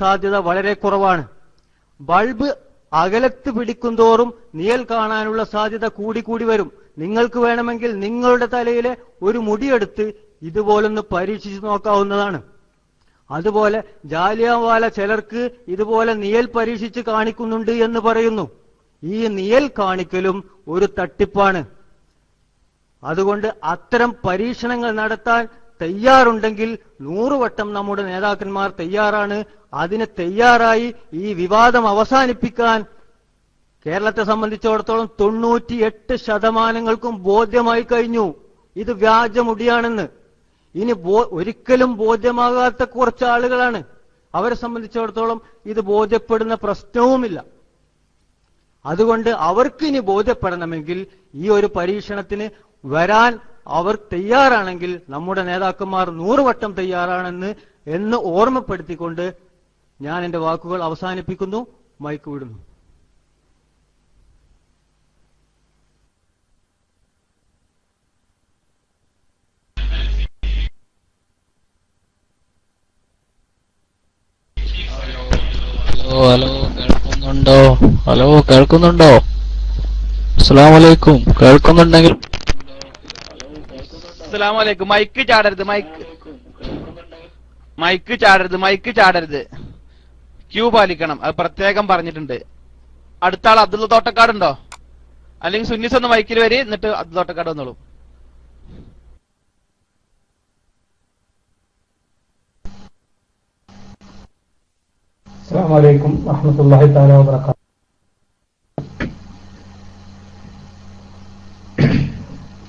സാധ്യത വളരെ കുറവാണ്. ബൾബ് അകലത്ത് പിടിക്കുന്തോറും നിഴൽ കാണാനുള്ള സാധ്യത കൂടി വരും. നിങ്ങൾക്ക് വേണമെങ്കിൽ നിങ്ങളുടെ തലയിലെ ഒരു മുടിയെടുത്ത് ഇതുപോലൊന്ന് പരീക്ഷിച്ചു നോക്കാവുന്നതാണ്. അതുപോലെ ജാലിയൻവാല ചിലർക്ക് ഇതുപോലെ നിഴൽ പരീക്ഷിച്ച് കാണിക്കുന്നുണ്ട് എന്ന് പറയുന്നു. ഈ നിഴൽ കാണിക്കലും ഒരു തട്ടിപ്പാണ്. അതുകൊണ്ട് അത്തരം പരീക്ഷണങ്ങൾ നടത്താൻ തയ്യാറുണ്ടെങ്കിൽ 100 വട്ടം നമ്മുടെ നേതാക്കന്മാർ തയ്യാറാണ്. അതിന് തയ്യാറായി ഈ വിവാദം അവസാനിപ്പിക്കാൻ കേരളത്തെ സംബന്ധിച്ചിടത്തോളം 98% ബോധ്യമായി കഴിഞ്ഞു ഇത് വ്യാജമുടിയാണെന്ന്. ഇനി ഒരിക്കലും ബോധ്യമാകാത്ത കുറച്ച് ആളുകളാണ്. അവരെ സംബന്ധിച്ചിടത്തോളം ഇത് ബോധ്യപ്പെടുന്ന പ്രശ്നവുമില്ല. അതുകൊണ്ട് അവർക്ക് ഇനി ബോധ്യപ്പെടണമെങ്കിൽ ഈ ഒരു പരീക്ഷണത്തിന് വരാൻ അവർ തയ്യാറാണെങ്കിൽ നമ്മുടെ നേതാക്കന്മാർ 100 വട്ടം തയ്യാറാണെന്ന് ഓർമ്മപ്പെടുത്തിക്കൊണ്ട് ഞാൻ എന്റെ വാക്കുകൾ അവസാനിപ്പിക്കുന്നു. മൈക്ക് വിടുന്നു. ഹലോ കേൾക്കുന്നുണ്ടോ? അസ്സലാമു അലൈക്കും. കേൾക്കുന്നുണ്ടെങ്കിൽ അസ്സലാമു അലൈക്കും. മൈക്ക് ചാടരുത്. ക്യൂ പാലിക്കണം, അത് പ്രത്യേകം പറഞ്ഞിട്ടുണ്ട്. അടുത്ത ആൾ അബ്ദുള്ള തോട്ടക്കാടുണ്ടോ? അല്ലെങ്കിൽ സുന്നീസ് ഒന്ന് മൈക്കിൽ വരി, എന്നിട്ട് അബ്ദുള്ള തോട്ടക്കാട് വന്നോളൂ. അസ്സലാമു അലൈക്കും വറഹ്മത്തുള്ളാഹി തആല വബറകാതുഹു.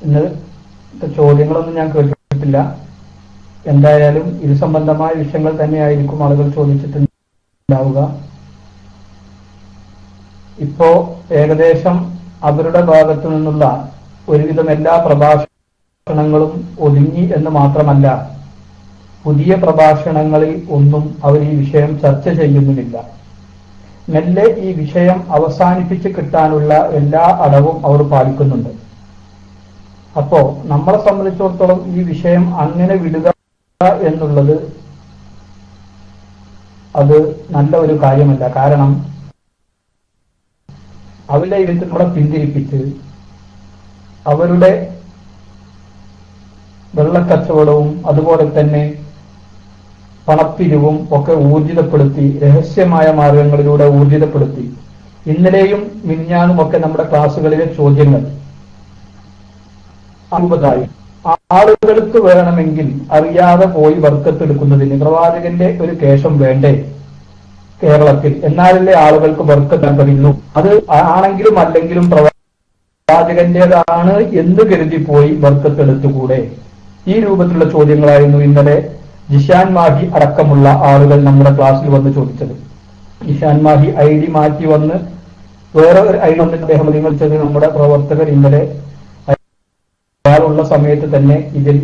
ഇന്നത്തെ ചോദ്യങ്ങളൊന്നും ഞാൻ കേട്ടിട്ടില്ല. എന്തായാലും ഇത് സംബന്ധമായ വിഷയങ്ങൾ തന്നെയായിരിക്കും ആളുകൾ ചോദിച്ചിട്ടുണ്ടാവുക. ഇപ്പോ ഏകദേശം അവരുടെ ഭാഗത്തു നിന്നുള്ള ഒരുവിധം എല്ലാ പ്രഭാഷണങ്ങളും ഒതുങ്ങി എന്ന് മാത്രമല്ല, പുതിയ പ്രഭാഷണങ്ങളിൽ ഒന്നും അവർ ഈ വിഷയം ചർച്ച ചെയ്യുന്നുമില്ല. മെല്ലെ ഈ വിഷയം അവസാനിപ്പിച്ച് കിട്ടാനുള്ള എല്ലാ അടവും അവർ പാലിക്കുന്നുണ്ട്. അപ്പോ നമ്മളെ സംബന്ധിച്ചിടത്തോളം ഈ വിഷയം അങ്ങനെ വിടുക എന്നുള്ളത് അത് നല്ല ഒരു കാര്യമല്ല. കാരണം അവരുടെ ഇതിൽ നമ്മളെ പിന്തിരിപ്പിച്ച് അവരുടെ വെള്ളക്കച്ചവടവും അതുപോലെ തന്നെ പണപ്പിരിവും ഒക്കെ ഊർജിതപ്പെടുത്തി, രഹസ്യമായ മാർഗങ്ങളിലൂടെ ഊർജിതപ്പെടുത്തി, ഇന്നലെയും മിനിഞ്ഞാന്നും ഒക്കെ നമ്മുടെ ക്ലാസ്സുകളിലെ ചോദ്യങ്ങൾ അമ്പതായി ആളുകൾക്ക് വേണമെങ്കിൽ അറിയാതെ പോയി ബർക്കത്തെടുക്കുന്നതിന് പ്രവാചകന്റെ ഒരു കേശം വേണ്ടേ കേരളത്തിൽ? എന്നാലല്ലേ ആളുകൾക്ക് ബർക്കത്ത് കഴിയുന്നു. അത് ആണെങ്കിലും അല്ലെങ്കിലും പ്രവാചകന്റേതാണ് എന്ന് കരുതി പോയി ബർക്കത്തെടുത്തുകൂടെ? ഈ രൂപത്തിലുള്ള ചോദ്യങ്ങളായിരുന്നു ഇന്നലെ ജിഷാൻ മാഹി അടക്കമുള്ള ആളുകൾ നമ്മുടെ ക്ലാസ്സിൽ വന്ന് ചോദിച്ചത്. ജിഷാൻ മാഹി ID മാറ്റി വന്ന് വേറെ ഒരു ID വന്നിട്ട് അദ്ദേഹം വിളിച്ചത് നമ്മുടെ പ്രവർത്തകർ ഇന്നലെ അയാളുള്ള സമയത്ത് തന്നെ ഇതിൽ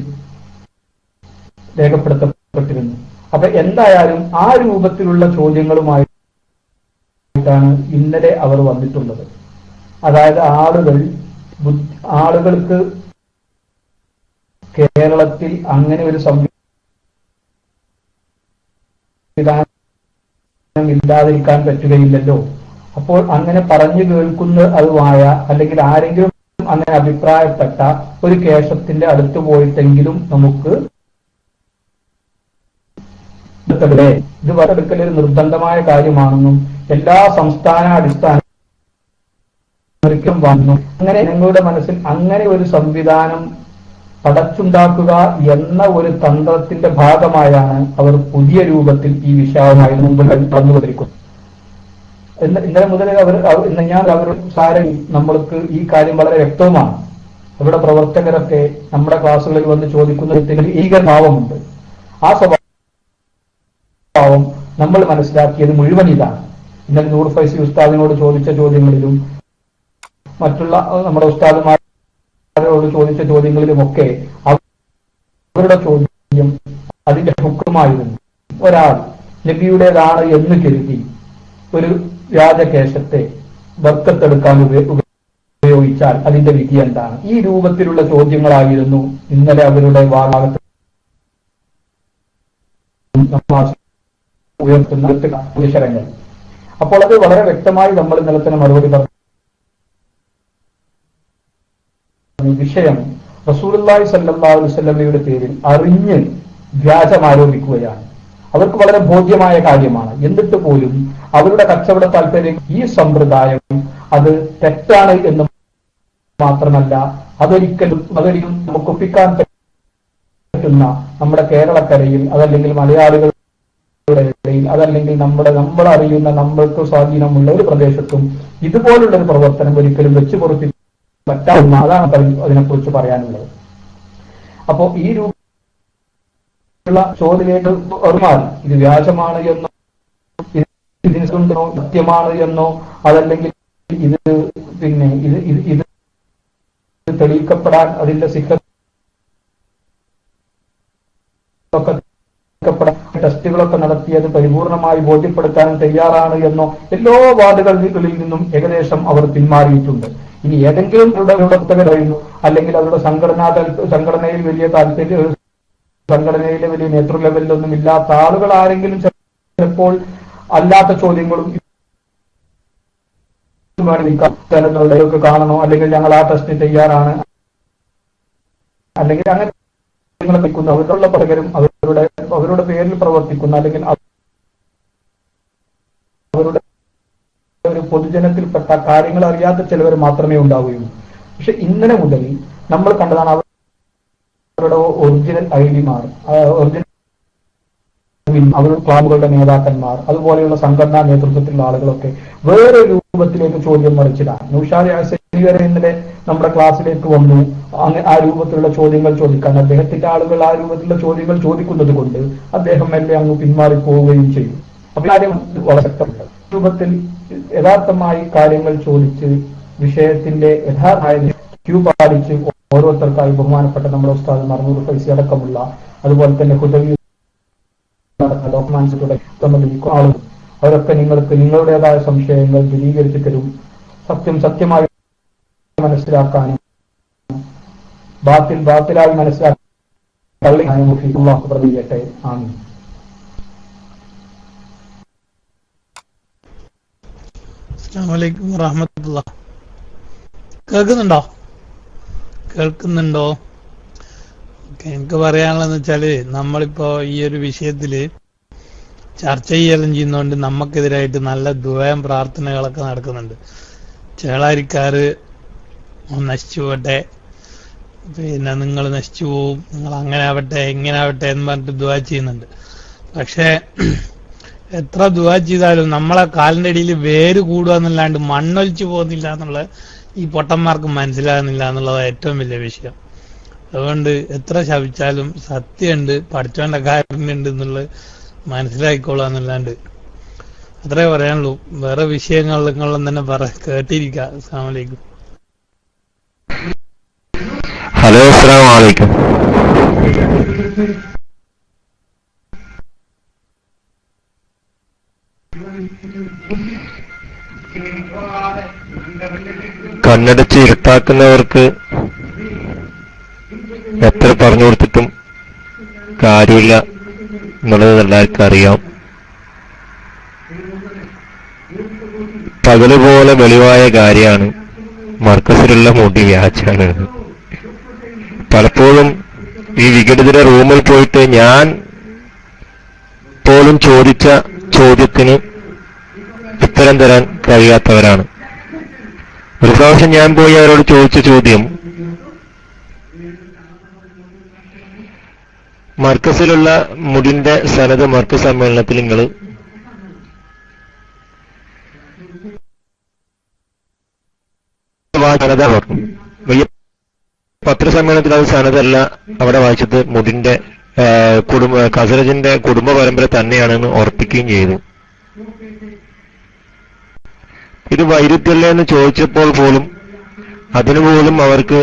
രേഖപ്പെടുത്തപ്പെട്ടിരുന്നു. അപ്പൊ എന്തായാലും ആ രൂപത്തിലുള്ള ചോദ്യങ്ങളുമായിട്ടാണ് ഇന്നലെ അവർ വന്നിട്ടുള്ളത്. അതായത് ആളുകൾക്ക് കേരളത്തിൽ അങ്ങനെ ഒരു സംവിധാനം ഇല്ലാതിരിക്കാൻ പറ്റുകയില്ലല്ലോ. അപ്പോൾ അങ്ങനെ പറഞ്ഞു കേൾക്കുന്ന അതുമായ അല്ലെങ്കിൽ ആരെങ്കിലും അങ്ങനെ അഭിപ്രായപ്പെട്ട ഒരു കേശത്തിന്റെ അടുത്ത് പോയിട്ടെങ്കിലും നമുക്ക് ഇത് വരെടുക്കൽ ഒരു നിർബന്ധമായ കാര്യമാണെന്നും എല്ലാ സംസ്ഥാന അടിസ്ഥാന വന്നു അങ്ങനെ ഞങ്ങളുടെ മനസ്സിൽ അങ്ങനെ ഒരു സംവിധാനം പടച്ചുണ്ടാക്കുക എന്ന ഒരു തന്ത്രത്തിന്റെ ഭാഗമായാണ് അവർ പുതിയ രൂപത്തിൽ ഈ വിഷയവുമായി മുമ്പ് കടന്നുകൊണ്ടിരിക്കുന്നത്. ഇന്നലെ മുതൽ ഞാൻ അവരുടെ സാരം നമ്മൾക്ക് ഈ കാര്യം വളരെ വ്യക്തവുമാണ്. അവരുടെ പ്രവർത്തകരൊക്കെ നമ്മുടെ ക്ലാസ്സുകളിൽ വന്ന് ചോദിക്കുന്നതിൽ ഈകഭാവമുണ്ട്. ആ സ്വഭാവം നമ്മൾ മനസ്സിലാക്കിയത് മുഴുവൻ ഇതാണ്. ഇന്നലെ നൂർ ഫൈസി ഉസ്താദിനോട് ചോദിച്ച ചോദ്യങ്ങളിലും മറ്റുള്ള നമ്മുടെ ഉസ്താദുമാരോട് ചോദിച്ച ചോദ്യങ്ങളിലുമൊക്കെ അവരുടെ ചോദ്യം അതിന്റെ ഹുക്കുമായിരുന്നു. ഒരാൾ നബിയുടേതാണ് എന്ന് കരുതി ഒരു വ്യാജകേശത്തെ ബർക്കത്തെടുക്കാൻ ഉപയോഗിച്ചാൽ അതിന്റെ വിധി എന്താണ്? ഈ രൂപത്തിലുള്ള ചോദ്യങ്ങളായിരുന്നു ഇന്നലെ അവരുടെ ഭാഗത്ത് ഉയർത്തുന്ന പുരുഷരങ്ങൾ. അപ്പോൾ അത് വളരെ വ്യക്തമായി നമ്മൾ ഇന്നലെ തന്നെ മറുപടി പറഞ്ഞു. വിഷയം റസൂലുള്ളാഹി സ്വല്ലല്ലാഹു അലൈഹി വസല്ലമയുടെ പേരിൽ അറിഞ്ഞ് വ്യാജം ആരോപിക്കുകയാണ്. അവർക്ക് വളരെ ബോധ്യമായ കാര്യമാണ്. എന്നിട്ട് പോലും അവരുടെ കച്ചവട താല്പര്യം ഈ സമ്പ്രദായം അത് തെറ്റാണ് എന്ന് മാത്രമല്ല അതൊരിക്കലും നമുക്ക് ഒപ്പിക്കാൻ പറ്റുന്ന നമ്മുടെ കേരളക്കരയിൽ അതല്ലെങ്കിൽ മലയാളികളുടെ ഇടയിൽ അതല്ലെങ്കിൽ നമ്മൾ അറിയുന്ന നമ്മൾക്ക് സ്വാധീനമുള്ള ഒരു പ്രദേശത്തും ഇതുപോലുള്ള ഒരു പ്രവർത്തനം ഒരിക്കലും വെച്ചു പൊറുത്തി പറ്റാവുന്ന അതാണ് അതിനെക്കുറിച്ച് പറയാനുള്ളത്. അപ്പോ ഈ രൂപത്തിലുള്ള ചോദ്യത്തിലേക്ക് മാറി ഇത് വ്യാജമാണ് എന്നോ ഇതിനുണ്ടോ സത്യമാണ് എന്നോ അതല്ലെങ്കിൽ ഇത് ഇത് തെളിയിക്കപ്പെടാൻ അതിന്റെ ടെസ്റ്റുകളൊക്കെ നടത്തിയത് പരിപൂർണമായി ബോധ്യപ്പെടുത്താനും തയ്യാറാണ് എന്നോ എല്ലാ വാർഡുകളിൽ നിന്നും ഏകദേശം അവർ പിന്മാറിയിട്ടുണ്ട്. ഇനി ഏതെങ്കിലും പുസ്തകമായിരുന്നു അല്ലെങ്കിൽ അവരുടെ സംഘടനയിൽ വലിയ താല്പര്യം സംഘടനയിലെ വലിയ നേതൃ ലെവലിലൊന്നും ഇല്ലാത്ത ആളുകൾ ആരെങ്കിലും ചിലപ്പോൾ അല്ലാത്ത ചോദ്യങ്ങളും ഒക്കെ കാണണോ അല്ലെങ്കിൽ ഞങ്ങൾ ആ ടെസ്റ്റിന് തയ്യാറാണ് അല്ലെങ്കിൽ അങ്ങനെ അവരുടെ പകരം അവരുടെ പേരിൽ പ്രവർത്തിക്കുന്ന അല്ലെങ്കിൽ അവരുടെ ഒരു പൊതുജനത്തിൽപ്പെട്ട കാര്യങ്ങൾ അറിയാത്ത ചിലവർ മാത്രമേ ഉണ്ടാവുകയുള്ളൂ. പക്ഷെ ഇന്നലെ മുതൽ നമ്മൾ കണ്ടതാണ് അവരുടെ ഒറിജിനൽ ഐഡിമാർ, അവരുടെ ക്ലാബുകളുടെ നേതാക്കന്മാർ അതുപോലെയുള്ള സംഘടനാ നേതൃത്വത്തിലുള്ള ആളുകളൊക്കെ വേറെ രൂപത്തിലേക്ക് ചോദ്യം മറിച്ചിടാൻ നൗഷാദ് ഹസനി വരെ ഇന്നലെ നമ്മുടെ ക്ലാസ്സിലേക്ക് വന്നു. ആ രൂപത്തിലുള്ള ചോദ്യങ്ങൾ ചോദിക്കാൻ അദ്ദേഹത്തിന്റെ ആളുകൾ ആ രൂപത്തിലുള്ള ചോദ്യങ്ങൾ ചോദിക്കുന്നത് കൊണ്ട് അദ്ദേഹം എല്ലാം അങ്ങ് പിന്മാറിപ്പോവുകയും ചെയ്തു. അപ്പൊ കാര്യം വളരെ ശക്തമുണ്ട്. രൂപത്തിൽ യഥാർത്ഥമായി കാര്യങ്ങൾ ചോദിച്ച് വിഷയത്തിന്റെ യഥാർത്ഥമായ ക്യൂ പാലിച്ച് ഓരോരുത്തർക്കായി ബഹുമാനപ്പെട്ട നമ്മുടെ ഉസ്താദ് മർമൂർ ഫൈസി അടക്കമുള്ള അതുപോലെ തന്നെ ഹുദവി ഡോക്യുമെന്റ്സ് സംബന്ധിക്കുന്ന ആളുകൾ അവരൊക്കെ നിങ്ങൾക്ക് നിങ്ങളുടേതായ സംശയങ്ങൾ ദൂരീകരിച്ചു തരും. സത്യമായി മനസ്സിലാക്കാനും ബാത്തിലായി മനസ്സിലാക്കാനും പ്രതിയട്ടെ. ആമീൻ. അസ്സലാമു അലൈക്കും വറഹ്മത്തുള്ളാഹി. കേൾക്കുന്നുണ്ടോ? എനിക്ക് പറയാനുള്ളതെന്ന് വെച്ചാല് നമ്മളിപ്പോ ഈ ഒരു വിഷയത്തില് ചർച്ച ചെയ്യലും ചെയ്യുന്നതുകൊണ്ട് നമുക്കെതിരായിട്ട് നല്ല ദുആയും പ്രാർത്ഥനകളൊക്കെ നടക്കുന്നുണ്ട്. ചേളാരിക്കാര് നശിച്ചു പോട്ടെ, പിന്നെ നിങ്ങൾ നശിച്ചു പോവും, നിങ്ങൾ അങ്ങനെ ആവട്ടെ ഇങ്ങനെ ആവട്ടെ എന്ന് പറഞ്ഞിട്ട് ദുആ ചെയ്യുന്നുണ്ട്. പക്ഷെ എത്ര ദുആ ചെയ്താലും നമ്മളെ കാലിന്റെ അടിയിൽ വേര് കൂടുക എന്നല്ലാണ്ട് മണ്ണൊലിച്ചു പോകുന്നില്ല എന്നുള്ള ഈ പൊട്ടന്മാർക്ക് മനസ്സിലാകുന്നില്ല എന്നുള്ളത് ഏറ്റവും വലിയ വിഷയം. അതുകൊണ്ട് എത്ര ശപിച്ചാലും സത്യമുണ്ട്, പഠിച്ചോന്റെ കാര്യമുണ്ട് എന്നുള്ളത് മനസ്സിലാക്കിക്കോളാം എന്നല്ലാണ്ട് അത്രേ പറയാനുള്ളൂ. വേറെ വിഷയങ്ങൾ നിങ്ങളൊന്നും തന്നെ കേട്ടിരിക്കുക. അസ്സലാമു അലൈക്കും. ഹലോ, അസ്സലാമു അലൈക്കും. കണ്ണടച്ച് ഇരുട്ടാക്കുന്നവർക്ക് എത്ര പറഞ്ഞു കൊടുത്തിട്ടും കാര്യമില്ല എന്നുള്ളത് എല്ലാവർക്കും അറിയാം. പകല് പോലെ വെളിവായ കാര്യമാണ് മർക്കസിലുള്ള മുടി വ്യാജാണ്. പലപ്പോഴും ഈ വിഘടിതരുടെ റൂമിൽ പോയിട്ട് ഞാൻ പോലും ചോദിച്ച ചോദ്യത്തിന് ഉത്തരം തരാൻ കഴിയാത്തവരാണ്. ഒരു പ്രാവശ്യം ഞാൻ പോയി അവരോട് ചോദിച്ച ചോദ്യം, മർക്കസിലുള്ള മുടിന്റെ സനത് മർക്കസ് സമ്മേളനത്തിൽ നിങ്ങൾ സനത പറഞ്ഞു. വലിയ പത്രസമ്മേളനത്തിൽ അത് സനതല്ല അവിടെ വായിച്ചത് മുടിന്റെ ഖസറജിന്റെ കുടുംബ പരമ്പര തന്നെയാണെന്ന് ഉറപ്പിക്കുകയും ചെയ്തു. ഇത് വൈരുദ്ധ്യല്ലേ എന്ന് ചോദിച്ചപ്പോൾ പോലും അതിനുപോലും അവർക്ക്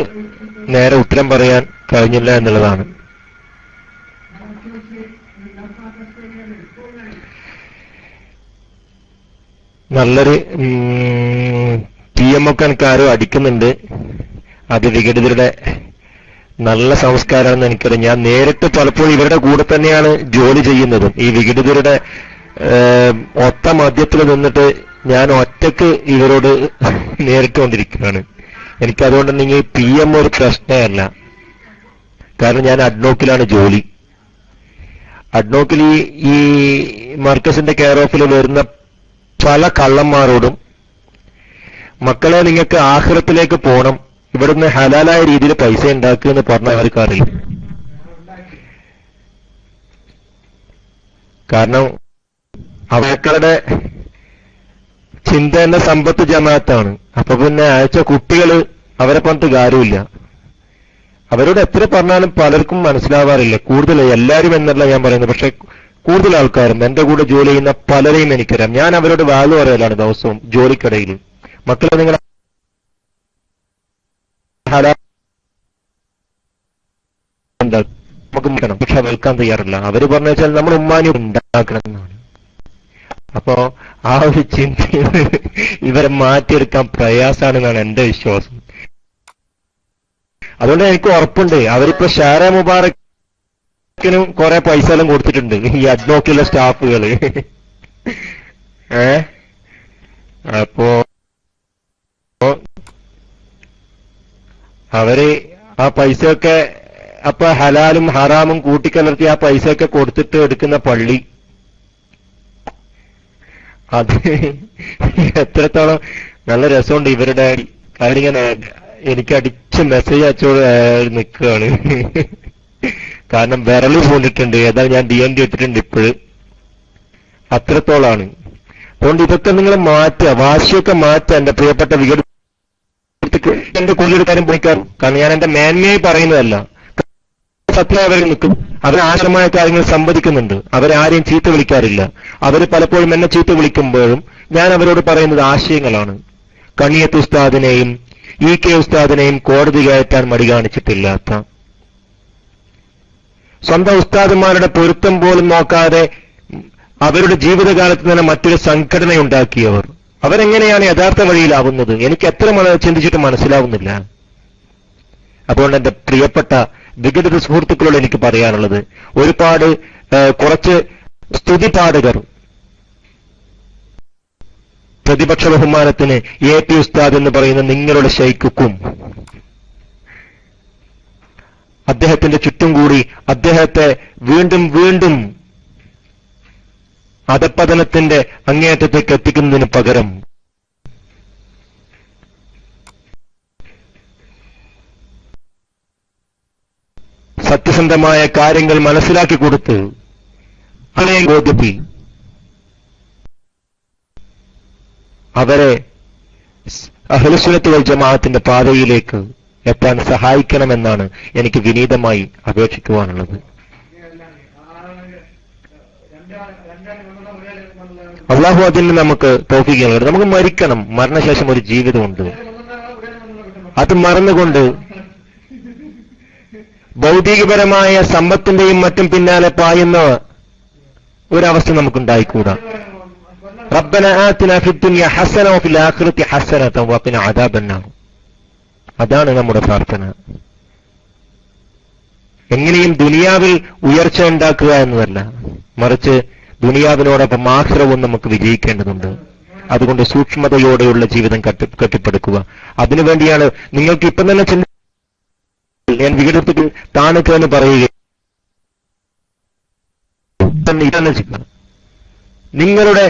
നേരെ ഉത്തരം പറയാൻ കഴിഞ്ഞില്ല എന്നുള്ളതാണ്. നല്ലൊരു PM ഒക്കെ എനിക്ക് ആരോ അടിക്കുന്നുണ്ട്. അത് വിഘടിതരുടെ നല്ല സംസ്കാരമാണെന്ന് എനിക്കറിയാം. ഞാൻ നേരിട്ട് പലപ്പോഴും ഇവരുടെ കൂടെ തന്നെയാണ് ജോലി ചെയ്യുന്നതും. ഈ വിഘടിതരുടെ ഒത്ത മധ്യത്തിൽ നിന്നിട്ട് ഞാൻ ഒറ്റക്ക് ഇവരോട് നേരിട്ടുകൊണ്ടിരിക്കുകയാണ്. എനിക്കതുകൊണ്ട് തന്നെ ഈ PM ഒരു പ്രശ്നമല്ല. കാരണം ഞാൻ അഡ്നോക്കിലാണ് ജോലി. അഡ്നോക്കിൽ ഈ മർക്കസിന്റെ കെയർ ഓഫിൽ വരുന്ന പല കള്ളന്മാരോടും മക്കളെ നിങ്ങൾക്ക് ആഖിറത്തിലേക്ക് പോകണം, ഇവിടുന്ന് ഹലാലായ രീതിയിൽ പൈസ ഉണ്ടാക്കുക എന്ന് പറഞ്ഞാൽ അവർക്ക് അറിയില്ല. കാരണം അവരുടെ ചിന്ത തന്നെ സമ്പത്ത് ജമാഅത്താണ്. അപ്പൊ പിന്നെ അയച്ച കുട്ടികൾ അവരെ പറഞ്ഞിട്ട് കാര്യമില്ല. അവരോട് എത്ര പറഞ്ഞാലും പലർക്കും മനസ്സിലാവാറില്ല. കൂടുതൽ എല്ലാവരും എന്നല്ല ഞാൻ പറയുന്നത്, പക്ഷെ കൂടുതൽ ആൾക്കാരും എന്റെ കൂടെ ജോലി ചെയ്യുന്ന പലരെയും എനിക്കറിയാം. ഞാൻ അവരോട് വാല് പറയലാണ് ദിവസവും ജോലിക്കിടയിൽ. മക്കളെ നിങ്ങൾ നമുക്ക് വിൽക്കണം, പക്ഷെ വിൽക്കാൻ തയ്യാറില്ല. അവര് പറഞ്ഞു വെച്ചാൽ നമ്മൾ ഉമ്മാനി ഉണ്ടാക്കണം എന്നാണ്. അപ്പോ ആ ഒരു ചിന്ത ഇവരെ മാറ്റിയെടുക്കാൻ പ്രയാസാണെന്നാണ് എന്റെ വിശ്വാസം. അതുകൊണ്ട് എനിക്ക് ഉറപ്പുണ്ട് അവരിപ്പോ ഷാര മുബാറക്കിനും കുറെ പൈസ എല്ലാം കൊടുത്തിട്ടുണ്ട് ഈ അഡ്നോക്കിലുള്ള സ്റ്റാഫുകള്. അപ്പോ അവര് ആ പൈസയൊക്കെ അപ്പൊ ഹലാലും ഹറാമും കൂട്ടിക്കലർത്തി ആ പൈസയൊക്കെ കൊടുത്തിട്ട് എടുക്കുന്ന പള്ളി, അത് എത്രത്തോളം നല്ല രസമുണ്ട്. ഇവരുടെ കാര്യങ്ങനെ എനിക്ക് അടിച്ച് മെസ്സേജ് അയച്ചോ നിൽക്കുകയാണ്. കാരണം വിരല് പോന്നിട്ടുണ്ട്. ഏതായാലും ഞാൻ DND ഇട്ടിട്ടുണ്ട് ഇപ്പോഴ്. അത്രത്തോളാണ്. അതുകൊണ്ട് ഇതൊക്കെ നിങ്ങൾ മാറ്റുക, വാശിയൊക്കെ മാറ്റുക. എന്റെ പ്രിയപ്പെട്ട വികട എന്റെ കൂടുതലെടുക്കാനും പോയിക്കാറും. കാരണം ഞാൻ എന്റെ മേന്മയായി പറയുന്നതല്ല, സത്യം അവരിൽ നിൽക്കും. അവർ ആശ്രമായ കാര്യങ്ങൾ സംവദിക്കുന്നുണ്ട്. അവരാരെയും ചീത്ത വിളിക്കാറില്ല. അവർ പലപ്പോഴും എന്നെ ചീത്ത വിളിക്കുമ്പോഴും ഞാൻ അവരോട് പറയുന്നത് ആശയങ്ങളാണ്. കണിയത്ത് ഉസ്താദിനെയും EK ഉസ്താദിനെയും കോടതി കയറ്റാൻ മടി കാണിച്ചിട്ടില്ലാത്ത, സ്വന്തം ഉസ്താദുമാരുടെ പൊരുത്തം പോലും നോക്കാതെ അവരുടെ ജീവിതകാലത്ത് തന്നെ മറ്റൊരു സംഘടന ഉണ്ടാക്കിയവർ, അവരെങ്ങനെയാണ് യഥാർത്ഥ വഴിയിലാവുന്നത് എനിക്ക് എത്ര ചിന്തിച്ചിട്ട് മനസ്സിലാവുന്നില്ല. അതുകൊണ്ട് എന്റെ പ്രിയപ്പെട്ട വിഘടിത സുഹൃത്തുക്കളോട് എനിക്ക് പറയാനുള്ളത്, ഒരുപാട് കുറച്ച് സ്തുതിപാഠകർ പ്രതിപക്ഷ ബഹുമാനത്തിന് AP ഉസ്താദ് എന്ന് പറയുന്ന നിങ്ങളുടെ ശൈഖുക്കും അദ്ദേഹത്തിന്റെ ചുറ്റും കൂടി അദ്ദേഹത്തെ വീണ്ടും വീണ്ടും അധപ്പതനത്തിന്റെ അങ്ങേയറ്റത്തേക്ക് എത്തിക്കുന്നതിന് പകരം സത്യസന്ധമായ കാര്യങ്ങൾ മനസ്സിലാക്കി കൊടുത്ത് അവരെ ബോധ്യപ്പി അവരെ അഹ്ലുസുന്നത്ത് വൽ ജമാഅത്തിന്റെ പാതയിലേക്ക് എത്താൻ സഹായിക്കണമെന്നാണ് എനിക്ക് വിനീതമായി അപേക്ഷിക്കുവാനുള്ളത്. അള്ളാഹു അതിന് നമുക്ക് തൗഫീഖ് നൽകണം. നമുക്ക് മരിക്കണം, മരണശേഷം ഒരു ജീവിതമുണ്ട്. അത് മറന്നുകൊണ്ട് ഭൗതികപരമായ സമ്പത്തിന്റെയും മറ്റും പിന്നാലെ പായുന്ന ഒരവസ്ഥ നമുക്കുണ്ടായിക്കൂടാ. റബ്ബന ആതിനാ ഫിദ്ദുനിയ ഹസന വഫിൽ ആഖിറതി ഹസനത വഖിന അദാബന്നാർ. അതാണ് നമ്മുടെ പ്രാർത്ഥന. എങ്ങനെയും ദുനിയാവിൽ ഉയർച്ച ഉണ്ടാക്കുക എന്നതല്ല, മറിച്ച് ദുനിയാവിനോടൊപ്പം ആഖിറവും നമുക്ക് വിജയിക്കേണ്ടതുണ്ട്. അതുകൊണ്ട് സൂക്ഷ്മതയോടെയുള്ള ജീവിതം കെട്ടിപ്പടുക്കുക. അതിനുവേണ്ടിയാണ് നിങ്ങൾക്ക് ഇപ്പം തന്നെ ഞാൻ വികടത്തിൽ താണുക എന്ന് പറയുക. നിങ്ങളുടെ